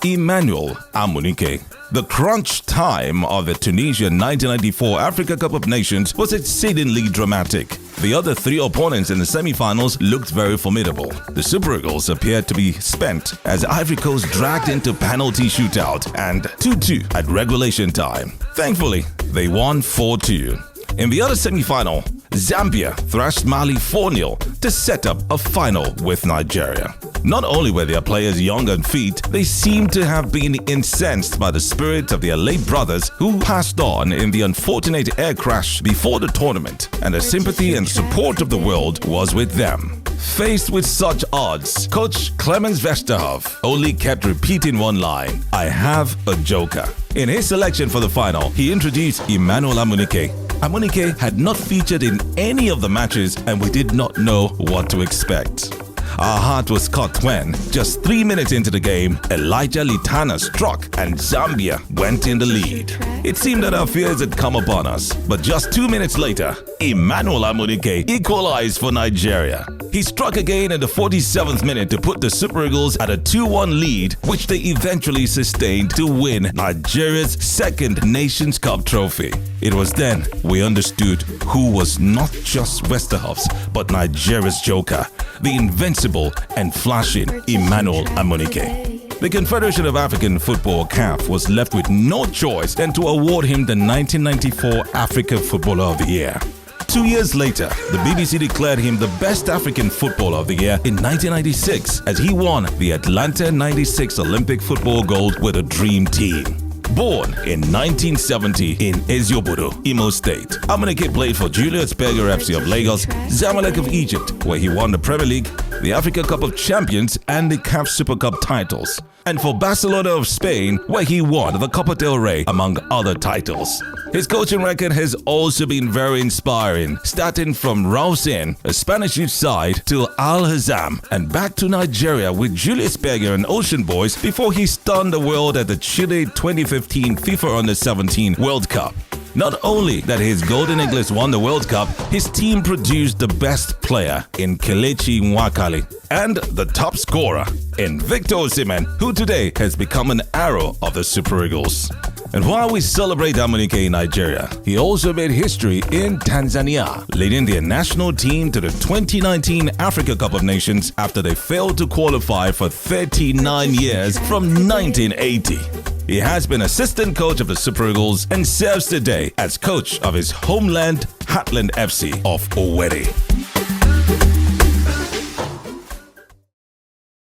EMMANUEL AMUNEKE. The crunch time of the Tunisia 1994 Africa Cup of Nations was exceedingly dramatic. The other three opponents in the semi-finals looked very formidable. The Super Eagles appeared to be spent as Ivory Coast dragged into penalty shootout and 2-2 at regulation time. Thankfully, they won 4-2. In the other semi-final, Zambia thrashed Mali 4-0 to set up a final with Nigeria. Not only were their players young and fit, they seemed to have been incensed by the spirit of their late brothers who passed on in the unfortunate air crash before the tournament, and the sympathy and support of the world was with them. Faced with such odds, coach Clemens Westerhoff only kept repeating one line, "I have a joker." In his selection for the final, he introduced EMMANUEL AMUNEKE. AMUNEKE had not featured in any of the matches and we did not know what to expect. Our heart was cut when, just 3 minutes into the game, Elijah Litana struck and Zambia went in the lead. It seemed that our fears had come upon us, but just 2 minutes later, EMMANUEL AMUNEKE equalized for Nigeria. He struck again in the 47th minute to put the Super Eagles at a 2-1 lead, which they eventually sustained to win Nigeria's second Nations Cup trophy. It was then we understood who was not just Westerhoff's, but Nigeria's joker, the invincible and flashing EMMANUEL AMUNEKE. The Confederation of African Football (CAF) was left with no choice than to award him the 1994 Africa Footballer of the Year. 2 years later, the BBC declared him the best African Footballer of the Year in 1996 as he won the Atlanta 96 Olympic football gold with a dream team. Born in 1970 in Eziobodo, Imo State, AMUNEKE played for Julius Berger FC of Lagos, Zamalek of Egypt, where he won the Premier League, the Africa Cup of Champions and the CAF Super Cup titles, and for Barcelona of Spain, where he won the Copa del Rey, among other titles. His coaching record has also been very inspiring, starting from Rausen, a Spanish youth side, to Al-Hazam, and back to Nigeria with Julius Berger and Ocean Boys before he stunned the world at the Chile 2015 FIFA Under-17 World Cup. Not only that his Golden Eagles won the World Cup, his team produced the best player in Kelechi Nwakali and the top scorer in Victor Osimhen, who today has become an arrow of the Super Eagles. And while we celebrate AMUNEKE in Nigeria, he also made history in Tanzania, leading their national team to the 2019 Africa Cup of Nations after they failed to qualify for 39 years from 1980. He has been assistant coach of the Super Eagles and serves today as coach of his homeland Heartland FC of Owerri.